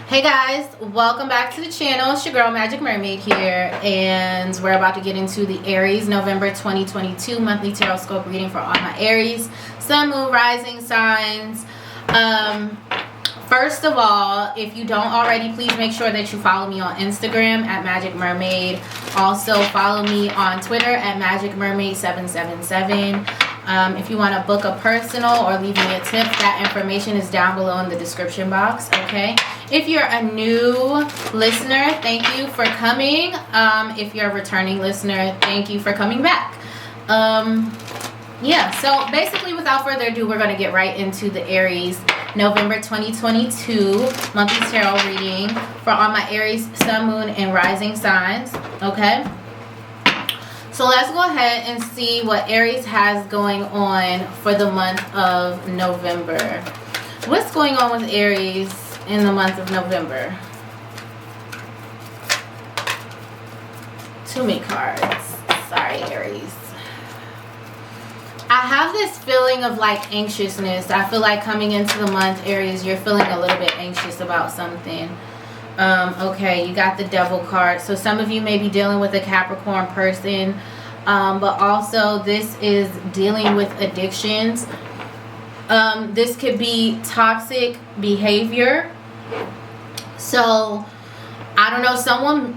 Hey guys, welcome back to the channel. It's your girl Magic Mermaid here, and we're about to get into the Aries November 2022 monthly tarot scope reading for all my Aries, Sun, Moon, Rising signs. First of all, if you don't already, please make sure that you follow me on Instagram at Magic Mermaid. Also follow me on Twitter at Magic Mermaid 777. If you want to book a personal or leave me a tip, that information is down below in the description box, okay? If you're a new listener, thank you for coming. If you're a returning listener, thank you for coming back. Yeah, so basically without further ado, we're going to get right into the Aries November 2022 monthly tarot reading for all my Aries, Sun, Moon, and Rising signs, okay? So let's go ahead and see what Aries has going on for the month of November. What's going on with Aries in the month of November? Too many cards. Sorry, Aries. I have this feeling of like anxiousness. I feel like coming into the month, Aries, you're feeling a little bit anxious about something. Okay, you got the Devil card. So some of you may be dealing with a Capricorn person, but also this is dealing with addictions. This could be toxic behavior. So I don't know,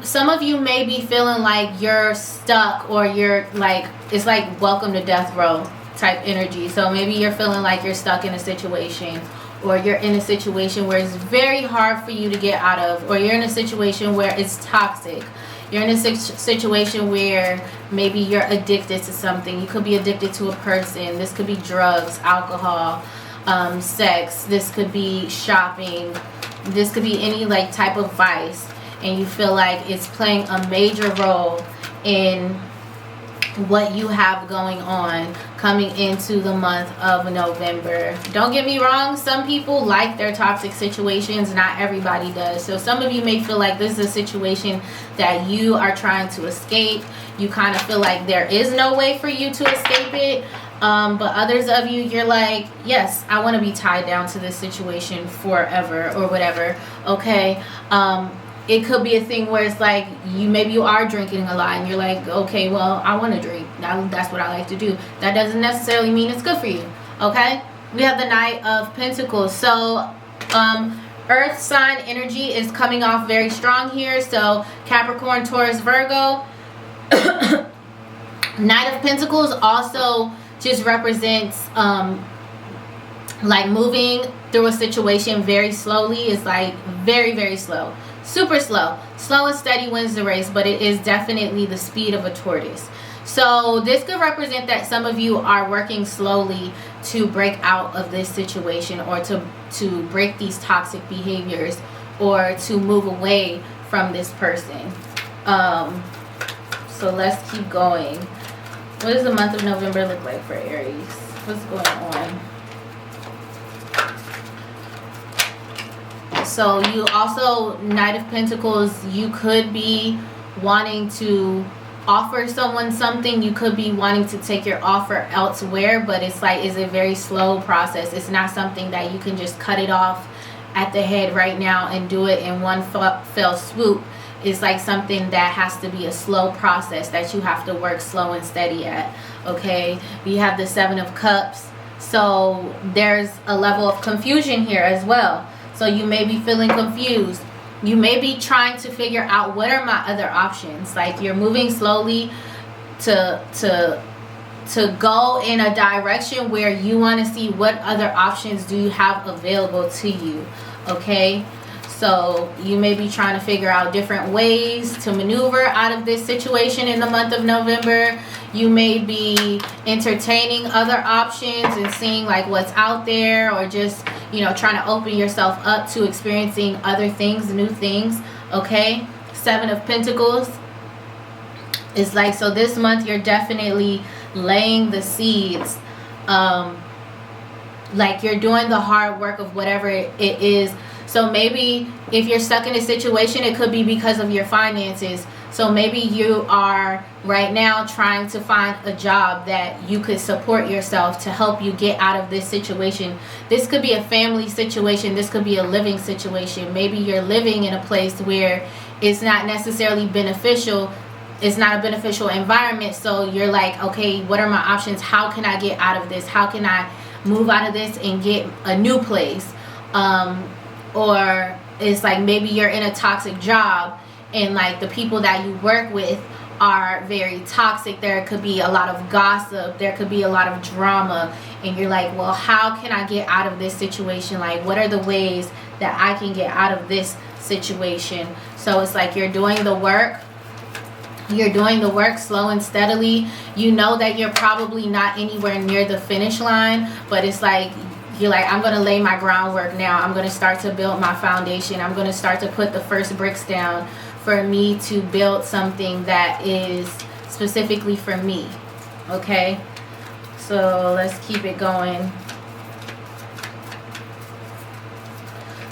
some of you may be feeling like you're stuck, or you're like, it's like welcome to death row type energy. So maybe you're feeling like you're stuck in a situation, or you're in a situation where it's very hard for you to get out of, or you're in a situation where it's toxic. You're in a situation where maybe you're addicted to something. You could be addicted to a person. This could be drugs, alcohol, sex. This could be shopping. This could be any like type of vice, and you feel like it's playing a major role in what you have going on coming into the month of November. Don't get me wrong, some people like their toxic situations, not everybody does. So some of you may feel like this is a situation that you are trying to escape. You kind of feel like there is no way for you to escape it. But others of you, you're like, yes, I want to be tied down to this situation forever or whatever, okay? It could be a thing where it's like maybe you are drinking a lot and you're like, okay, well, I want to drink. That's what I like to do. That doesn't necessarily mean it's good for you, okay? We have the Knight of Pentacles. So Earth sign energy is coming off very strong here. So Capricorn, Taurus, Virgo. Knight of Pentacles also just represents like moving through a situation very slowly. It's like very, very slow. Super slow. Slow and steady wins the race, but it is definitely the speed of a tortoise. So this could represent that some of you are working slowly to break out of this situation, or to break these toxic behaviors, or to move away from this person. So let's keep going. What does the month of November look like for Aries? What's going on? So you also, Knight of Pentacles, you could be wanting to offer someone something. You could be wanting to take your offer elsewhere, but it's like, it's a very slow process. It's not something that you can just cut it off at the head right now and do it in one fell swoop. It's like something that has to be a slow process that you have to work slow and steady at, okay? We have the Seven of Cups. So there's a level of confusion here as well. So you may be feeling confused. You may be trying to figure out, what are my other options? Like, you're moving slowly to go in a direction where you want to see what other options do you have available to you, okay? So you may be trying to figure out different ways to maneuver out of this situation in the month of November. You may be entertaining other options and seeing like what's out there, or just, you know, trying to open yourself up to experiencing other things, new things, okay? Seven of Pentacles is like, so this month you're definitely laying the seeds. Like, you're doing the hard work of whatever it is. So maybe if you're stuck in a situation, it could be because of your finances. So maybe you are right now trying to find a job that you could support yourself to help you get out of this situation. This could be a family situation. This could be a living situation. Maybe you're living in a place where it's not necessarily beneficial. It's not a beneficial environment. So you're like, okay, what are my options? How can I get out of this? How can I move out of this and get a new place? Or it's like maybe you're in a toxic job and like the people that you work with are very toxic. There could be a lot of gossip, there could be a lot of drama, and you're like, well, how can I get out of this situation? Like, what are the ways that I can get out of this situation? So it's like you're doing the work slow and steadily. You know that you're probably not anywhere near the finish line, but it's like you're like, I'm going to lay my groundwork now. I'm going to start to build my foundation. I'm going to start to put the first bricks down for me to build something that is specifically for me. Okay? So let's keep it going.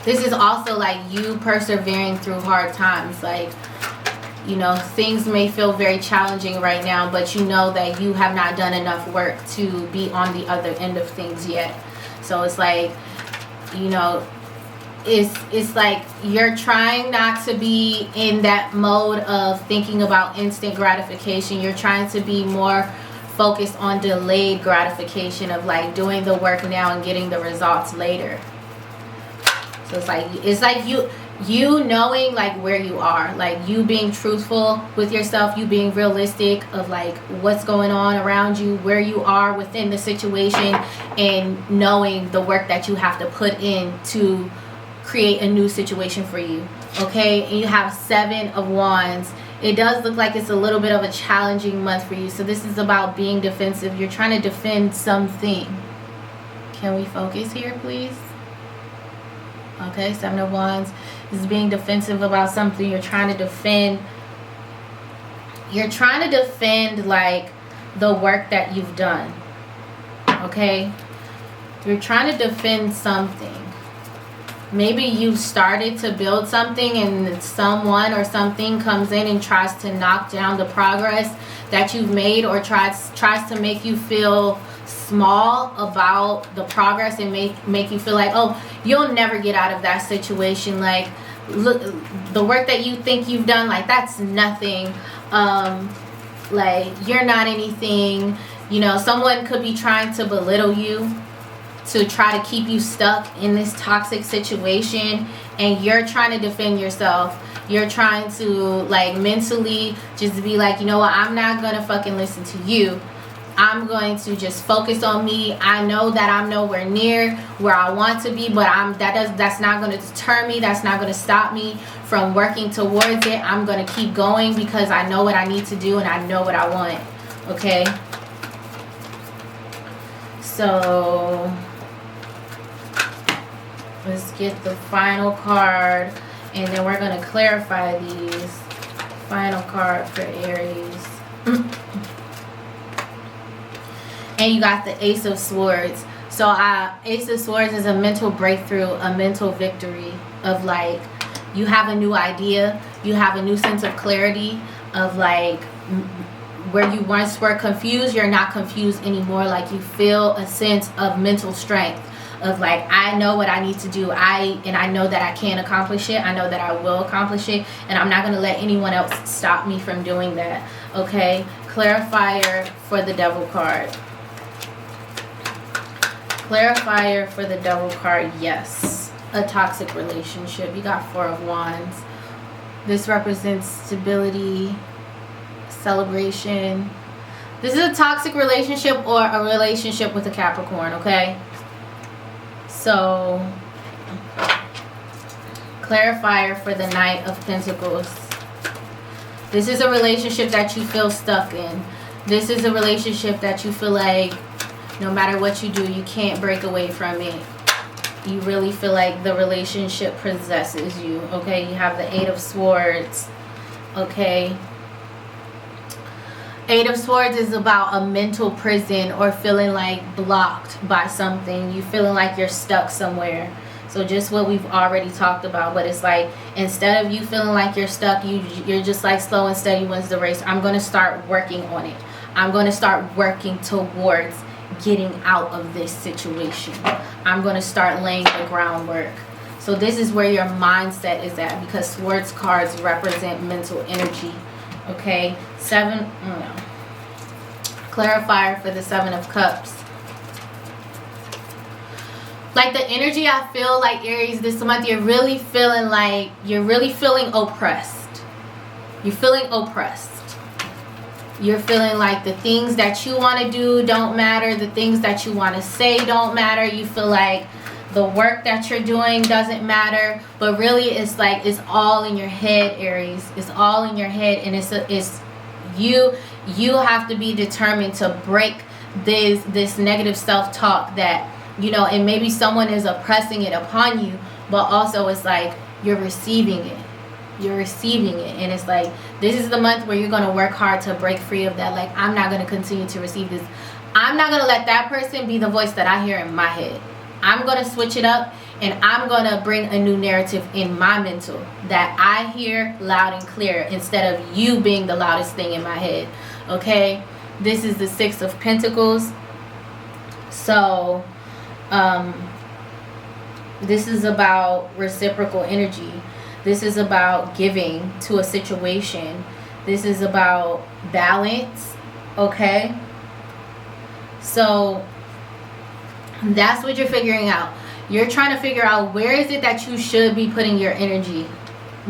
This is also like you persevering through hard times. Like, you know, things may feel very challenging right now, but you know that you have not done enough work to be on the other end of things yet. So it's like, you know, it's like you're trying not to be in that mode of thinking about instant gratification. You're trying to be more focused on delayed gratification of like doing the work now and getting the results later. So it's like you knowing like where you are, like you being truthful with yourself, you being realistic of like what's going on around you, where you are within the situation, and knowing the work that you have to put in to create a new situation for you. Okay, and you have 7 of Wands. It does look like it's a little bit of a challenging month for you. So this is about being defensive. You're trying to defend something. Can we focus here, please? Okay, 7 of Wands. This is being defensive about something. You're trying to defend. You're trying to defend like the work that you've done. Okay? You're trying to defend something. Maybe you started to build something and someone or something comes in and tries to knock down the progress that you've made, or tries to make you feel small about the progress and make you feel like, oh, you'll never get out of that situation. Like, look, the work that you think you've done, like that's nothing. Like you're not anything. You know, someone could be trying to belittle you to try to keep you stuck in this toxic situation, and you're trying to defend yourself. You're trying to like mentally just be like, you know what, I'm not gonna fucking listen to you. I'm going to just focus on me. I know that I'm nowhere near where I want to be, but that's not going to deter me. That's not going to stop me from working towards it. I'm going to keep going because I know what I need to do and I know what I want. Okay? So let's get the final card, and then we're going to clarify these. Final card for Aries. And you got the Ace of Swords. So Ace of Swords is a mental breakthrough, a mental victory of like, you have a new idea, you have a new sense of clarity of like, where you once were confused, you're not confused anymore. Like you feel a sense of mental strength of like, I know what I need to do. I know that I can accomplish it. I know that I will accomplish it. And I'm not going to let anyone else stop me from doing that. Okay. Clarifier for the Devil card. Clarifier for the Devil card. Yes. A toxic relationship. You got 4 of Wands. This represents stability, celebration. This is a toxic relationship or a relationship with a Capricorn, okay? So, clarifier for the Knight of Pentacles. This is a relationship that you feel stuck in. This is a relationship that you feel like no matter what you do, you can't break away from it. You really feel like the relationship possesses you, okay? You have the 8 of Swords, okay? 8 of Swords is about a mental prison or feeling like blocked by something. You feeling like you're stuck somewhere. So just what we've already talked about, but it's like, instead of you feeling like you're stuck, you're just like slow and steady wins the race. I'm going to start working on it. I'm going to start working towards getting out of this situation. I'm going to start laying the groundwork. So this is where your mindset is at, because swords cards represent mental energy. Okay, clarifier for the 7 of Cups. Like the energy, I feel like, Aries, this month you're really feeling oppressed. You're feeling oppressed. You're feeling like the things that you want to do don't matter. The things that you want to say don't matter. You feel like the work that you're doing doesn't matter. But really, it's like it's all in your head, Aries. It's all in your head, and it's you have to be determined to break this negative self-talk that, you know, and maybe someone is oppressing it upon you, but also it's like you're receiving it. You're receiving it, and it's like, this is the month where you're going to work hard to break free of that. Like, I'm not going to continue to receive this. I'm not going to let that person be the voice that I hear in my head. I'm going to switch it up, and I'm going to bring a new narrative in my mental that I hear loud and clear, instead of you being the loudest thing in my head. Okay, this is the 6 of Pentacles. So this is about reciprocal energy. This is about giving to a situation. This is about balance. Okay, so that's what you're figuring out. You're trying to figure out, where is it that you should be putting your energy,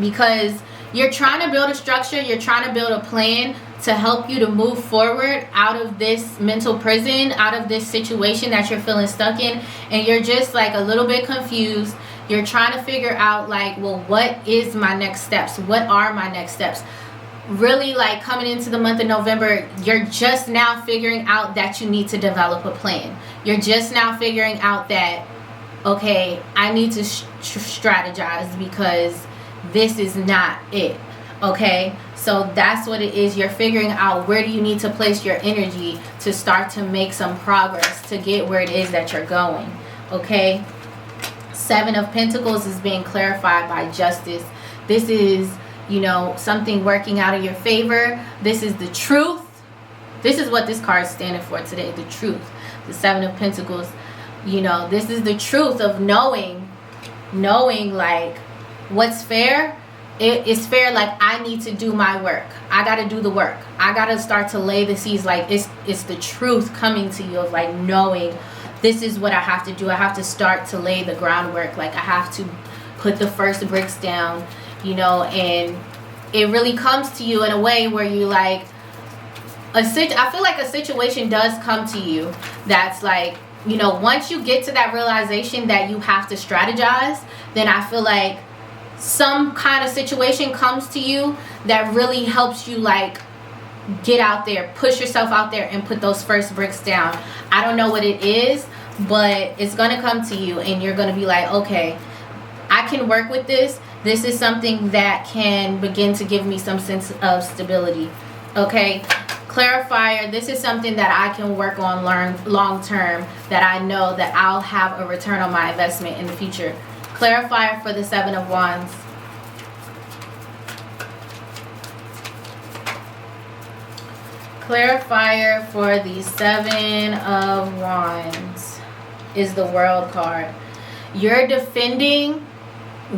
because you're trying to build a structure. You're trying to build a plan to help you to move forward out of this mental prison, out of this situation that you're feeling stuck in, and you're just like a little bit confused. You're trying to figure out, like, well, what is my next steps? What are my next steps? Really, like, coming into the month of November, you're just now figuring out that you need to develop a plan. You're just now figuring out that, okay, I need to strategize, because this is not it. Okay, so that's what it is. You're figuring out, where do you need to place your energy to start to make some progress to get where it is that you're going. Okay, 7 of Pentacles is being clarified by justice. This is, you know, something working out in your favor. This is the truth. This is what this card is standing for today, the truth. The 7 of Pentacles, you know, this is the truth of knowing like what's fair. It is fair. Like, I need to do my work. I got to do the work. I got to start to lay the seeds. Like, it's the truth coming to you of, like, knowing this is what I have to do. I have to start to lay the groundwork. Like, I have to put the first bricks down, you know, and it really comes to you in a way where you like, I feel like a situation does come to you that's like, you know, once you get to that realization that you have to strategize, then I feel like some kind of situation comes to you that really helps you, like, get out there, push yourself out there, and put those first bricks down. I don't know what it is, but it's going to come to you, and you're going to be like, okay, I can work with this. This is something that can begin to give me some sense of stability. Okay, clarifier, this is something that I can work on, learn long term, that I know that I'll have a return on my investment in the future. Clarifier for the 7 of Wands. Clarifier for the 7 of Wands is the World card. You're defending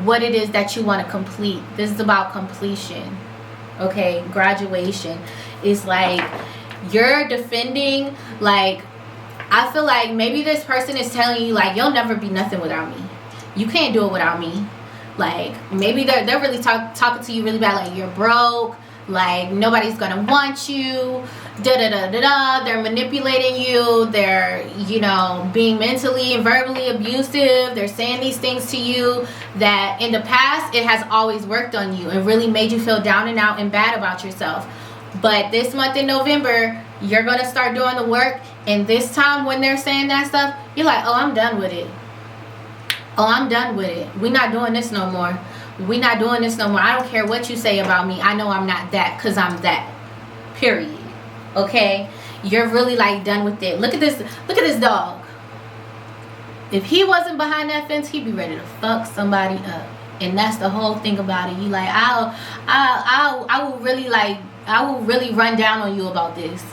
what it is that you want to complete. This is about completion. Okay, graduation. It's like you're defending, like, I feel like maybe this person is telling you, like, you'll never be nothing without me. You can't do it without me. Like, maybe they're really talking to you really bad, like, you're broke, like, nobody's gonna want you, da-da-da-da-da. They're manipulating you. They're, you know, being mentally and verbally abusive. They're saying these things to you that in the past it has always worked on you and really made you feel down and out and bad about yourself. But this month in November, you're gonna start doing the work, and this time when they're saying that stuff, you're like, oh, I'm done with it. Oh, I'm done with it. We're not doing this no more. We're not doing this no more. I don't care what you say about me. I know I'm not that, because I'm that. Period. Okay? You're really, like, done with it. Look at this. Look at this dog. if he wasn't behind that fence, he'd be ready to fuck somebody up. And that's the whole thing about it. You like, I will really run down on you about this.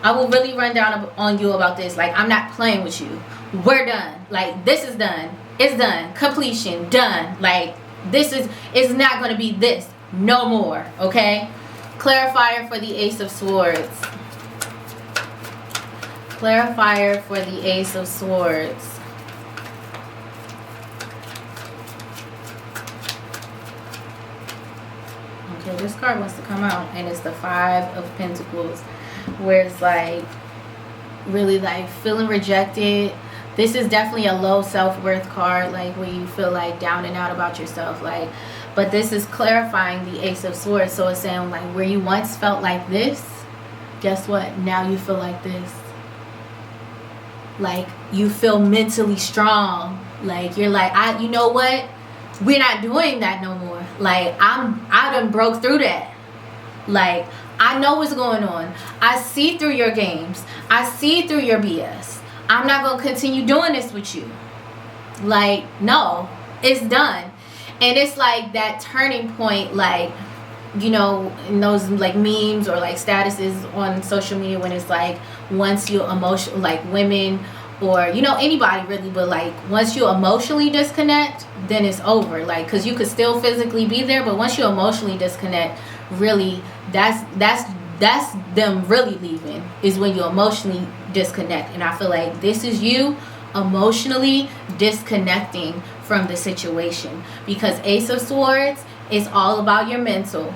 I will really run down on you about this. Like, I'm not playing with you. We're done. Like, this is done. It's done. Completion. Done. Like, it's not going to be this no more. Okay? Clarifier for the Ace of Swords. Clarifier for the Ace of Swords. Okay, this card wants to come out, and it's the Five of Pentacles, where it's like really like feeling rejected. This is definitely a low self-worth card, like where you feel like down and out about yourself. Like, but this is clarifying the Ace of Swords, so it's saying like where you once felt like this, guess what? Now you feel like this. Like, you feel mentally strong. Like, you're like, you know what? We're not doing that no more. Like, I done broke through that. Like, I know what's going on. I see through your games. I see through your BS. I'm not going to continue doing this with you. Like, no. It's done. And it's like that turning point, like, you know, in those like memes or like statuses on social media, when it's like once you emotional, like women or, you know, anybody really, but like once you emotionally disconnect, then it's over. Like, because you could still physically be there, but once you emotionally disconnect, really that's them really leaving, is when you emotionally disconnect. And I feel like this is you emotionally disconnecting from the situation, because Ace of Swords is all about your mental.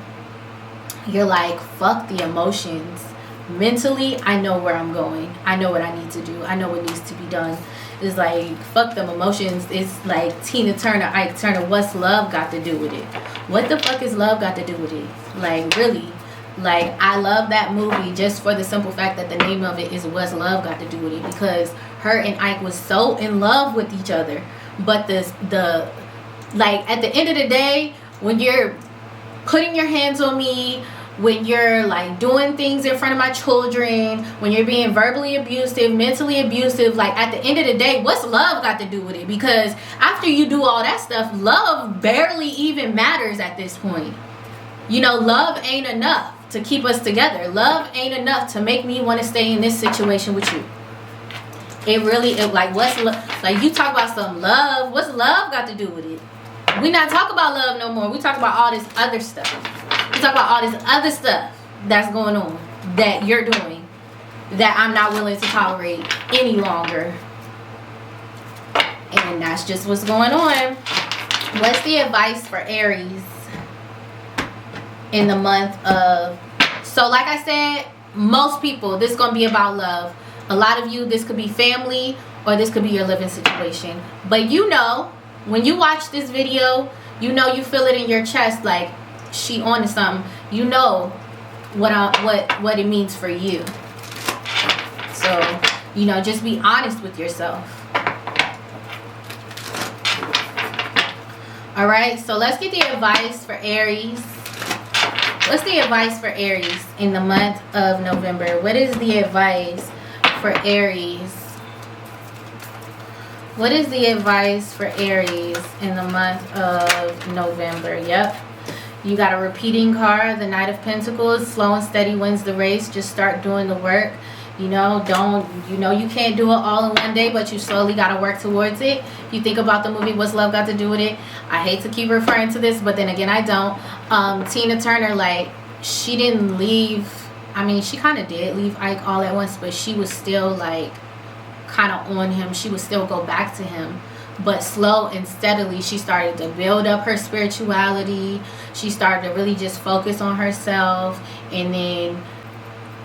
You're like, fuck the emotions. Mentally, I know where I'm going. I know what I need to do. I know what needs to be done. It's like, fuck them emotions. It's like Tina Turner, Ike Turner. What's love got to do with it? What the fuck is love got to do with it? Like, really? Like, I love that movie just for the simple fact that the name of it is What's Love Got to Do With It, because her and Ike was so in love with each other. But the like, at the end of the day, when you're putting your hands on me, when you're like doing things in front of my children, when you're being verbally abusive, mentally abusive, like at the end of the day, what's love got to do with it? Because after you do all that stuff, love barely even matters at this point. You know, love ain't enough to keep us together. Love ain't enough to make me want to stay in this situation with you. It really, like, what's like, you talk about some love, what's love got to do with it? We not talk about love no more. We talk about all this other stuff. We talk about all this other stuff that's going on, that you're doing, that I'm not willing to tolerate any longer. And that's just what's going on. What's the advice for Aries in the month of... So like I said, most people, this is going to be about love. A lot of you, this could be family, or this could be your living situation. But you know, when you watch this video, you know, you feel it in your chest, like, she on to something. You know what it means for you. So, you know, just be honest with yourself. All right, so let's get the advice for Aries. What's the advice for Aries in the month of November? What is the advice for Aries? What is the advice for Aries in the month of November? Yep. You got a repeating card, the Knight of Pentacles. Slow and steady wins the race. Just start doing the work. You know, you can't do it all in one day, but you slowly got to work towards it. If you think about the movie What's Love Got to Do With It, I hate to keep referring to this, but then again, I don't. Tina Turner, like, she didn't leave. I mean, she kind of did leave Ike all at once, but she was still, like, kind of on him. She would still go back to him. But slow and steadily, she started to build up her spirituality. She started to really just focus on herself. And then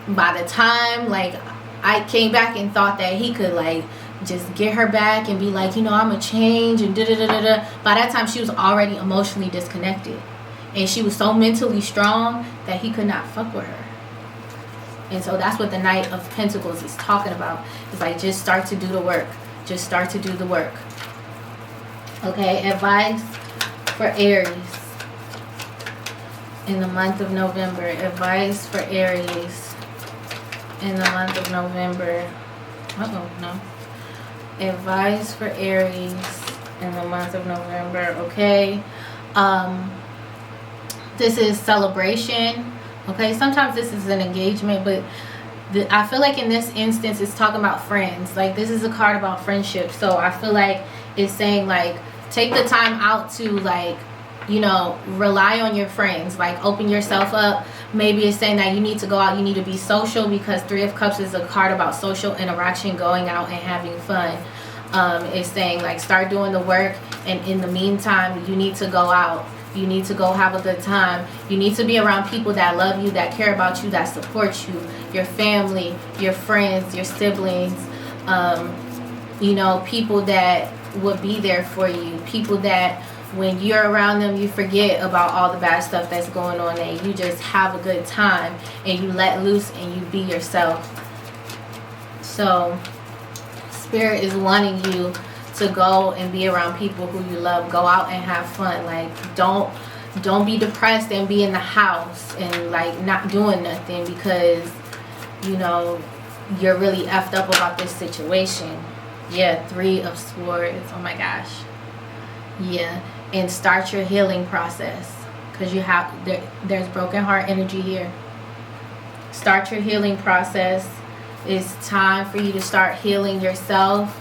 by the time, like, I came back and thought that he could, like, just get her back and be like, you know, I'm a change and da-da-da-da-da. By that time, she was already emotionally disconnected. And she was so mentally strong that he could not fuck with her. And so that's what the Knight of Pentacles is talking about. It's like, just start to do the work. Just start to do the work. Okay, advice for Aries in the month of November. Advice for Aries in the month of November. No. Advice for Aries in the month of November. Okay. This is celebration. Okay. Sometimes this is an engagement, but I feel like in this instance it's talking about friends. Like, this is a card about friendship. So I feel like it's saying, like, take the time out to, like, you know, rely on your friends. Like, open yourself up. Maybe it's saying that you need to go out, you need to be social, because Three of Cups is a card about social interaction, going out and having fun. It's saying, like, start doing the work, and in the meantime you need to go out, you need to go have a good time, you need to be around people that love you, that care about you, that support you, your family, your friends, your siblings, you know, people that would be there for you, people that when you're around them you forget about all the bad stuff that's going on, and you just have a good time and you let loose and you be yourself. So Spirit is wanting you to go and be around people who you love. Go out and have fun. Like, don't be depressed and be in the house and, like, not doing nothing because, you know, you're really effed up about this situation. Yeah, Three of Swords. Oh my gosh. Yeah. And start your healing process, because you have there's broken heart energy here. Start your healing process. It's time for you to start healing yourself.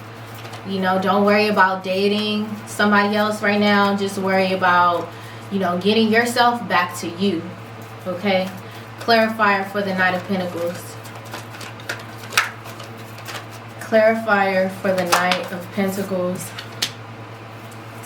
You know, don't worry about dating somebody else right now. Just worry about, you know, getting yourself back to you. Okay? Clarifier for the Knight of Pentacles. Clarifier for the Knight of Pentacles.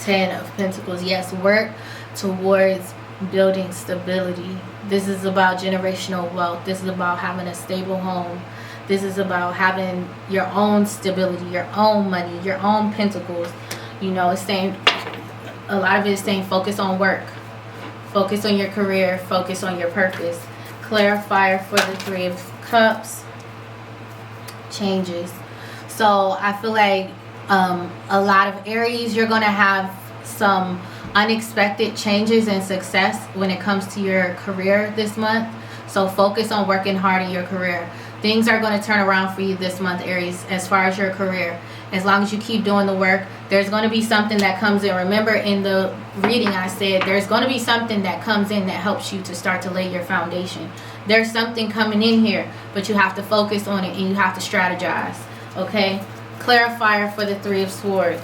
Ten of Pentacles. Yes, work towards building stability. This is about generational wealth. This is about having a stable home. This is about having your own stability, your own money, your own pentacles. You know, it's saying, a lot of it is saying focus on work. Focus on your career. Focus on your purpose. Clarifier for the Three of Cups. Changes. So I feel like a lot of Aries, you're going to have some unexpected changes and success when it comes to your career this month. So focus on working hard in your career. Things are going to turn around for you this month, Aries, as far as your career. As long as you keep doing the work, there's going to be something that comes in. Remember, in the reading I said there's going to be something that comes in that helps you to start to lay your foundation. There's something coming in here, but you have to focus on it and you have to strategize. Okay? Clarifier for the Three of Swords.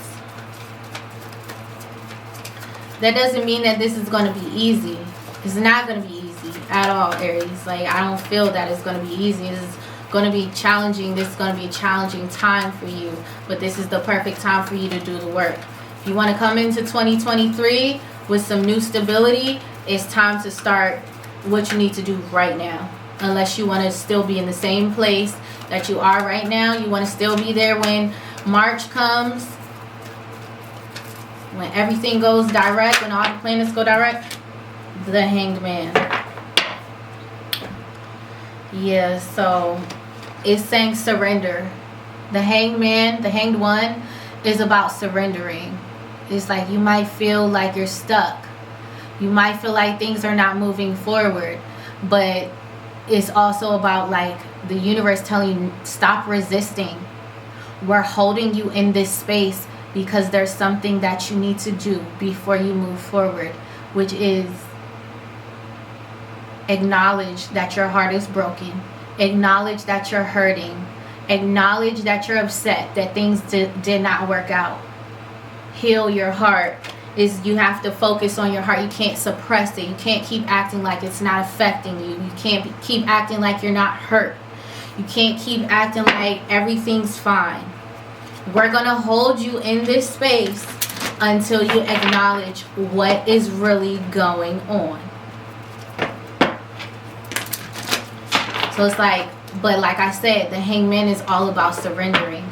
That doesn't mean that this is going to be easy. It's not going to be easy at all, Aries. Like, I don't feel that it's going to be easy. It's going to be challenging. This is going to be a challenging time for you, but this is the perfect time for you to do the work. If you want to come into 2023 with some new stability, it's time to start what you need to do right now. Unless you want to still be in the same place that you are right now. You want to still be there when March comes, when everything goes direct, when all the planets go direct. The Hanged Man. Yeah, so it's saying surrender. The Hanged Man, the Hanged One, is about surrendering. It's like you might feel like you're stuck. You might feel like things are not moving forward, but it's also about, like, the universe telling you, stop resisting. We're holding you in this space because there's something that you need to do before you move forward, which is acknowledge that your heart is broken. Acknowledge that you're hurting. Acknowledge that you're upset, that things did not work out. Heal your heart. You have to focus on your heart. You can't suppress it. You can't keep acting like it's not affecting you. You can't keep acting like you're not hurt. You can't keep acting like everything's fine. We're going to hold you in this space until you acknowledge what is really going on. So it's like, but like I said, the Hanged Man is all about surrendering.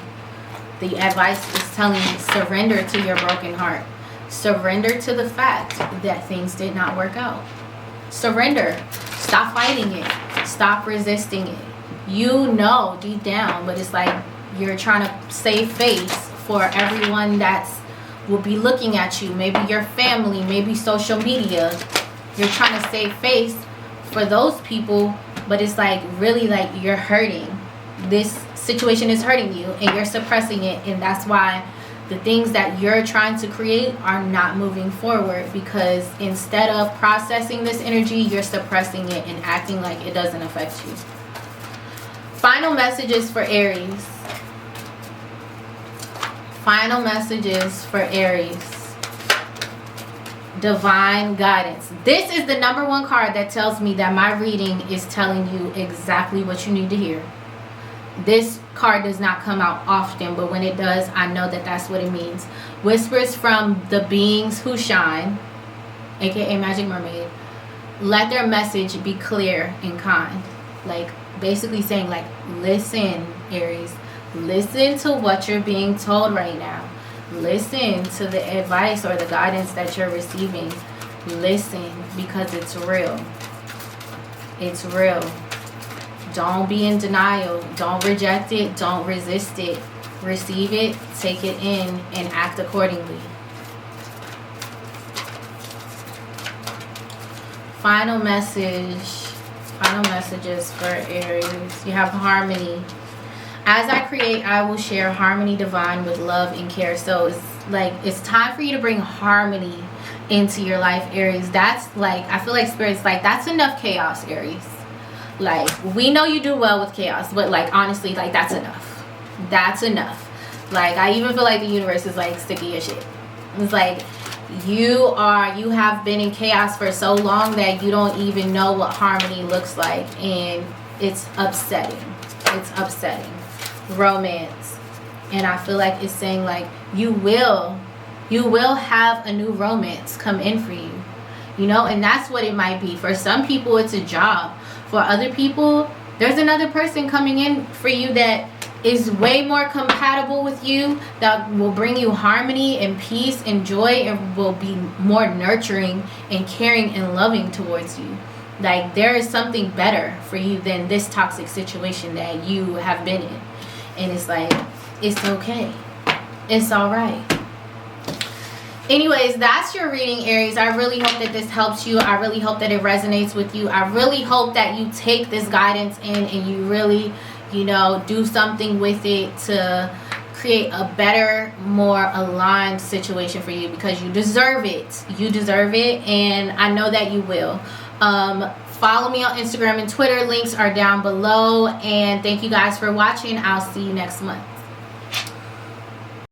The advice is telling you, surrender to your broken heart. Surrender to the fact that things did not work out. Surrender. Stop fighting it. Stop resisting it. You know deep down, but it's like you're trying to save face for everyone that's will be looking at you. Maybe your family, maybe social media. You're trying to save face for those people, but it's like really like you're hurting. this situation is hurting you and you're suppressing it, and that's why the things that you're trying to create are not moving forward, because instead of processing this energy, you're suppressing it and acting like it doesn't affect you. Final messages for Aries. Final messages for Aries. Divine guidance. This is the number one card that tells me that my reading is telling you exactly what you need to hear. This card does not come out often, but when it does, I know that that's what it means. Whispers from the beings who shine, aka Magic Mermaid. Let their message be clear and kind. Like basically saying, like, listen, Aries. Listen to what you're being told right now. Listen to the advice or the guidance that you're receiving. Listen, because it's real. It's real. Don't be in denial. Don't reject it. Don't resist it. Receive it, take it in, and act accordingly. Final message. Final messages for Aries. You have harmony. As I create, I will share harmony divine with love and care. So it's like, it's time for you to bring harmony into your life, Aries. That's like, I feel like Spirit's like, that's enough chaos, Aries. Like, we know you do well with chaos, but like, honestly, like, that's enough. That's enough. Like, I even feel like the universe is like sick of your shit. It's like, you have been in chaos for so long that you don't even know what harmony looks like, and it's upsetting. It's upsetting. Romance. And I feel like it's saying, like, you will have a new romance come in for you, you know. And that's what it might be. For some people, it's a job. For other people, there's another person coming in for you that is way more compatible with you, that will bring you harmony and peace and joy, and will be more nurturing and caring and loving towards you. Like, there is something better for you than this toxic situation that you have been in. And it's like, it's okay. It's all right. Anyways, that's your reading, Aries. I really hope that this helps you. I really hope that it resonates with you. I really hope that you take this guidance in and you really, you know, do something with it to create a better, more aligned situation for you, because you deserve it. You deserve it, and I know that you will. Follow me on Instagram and Twitter. Links are down below. And thank you guys for watching. I'll see you next month.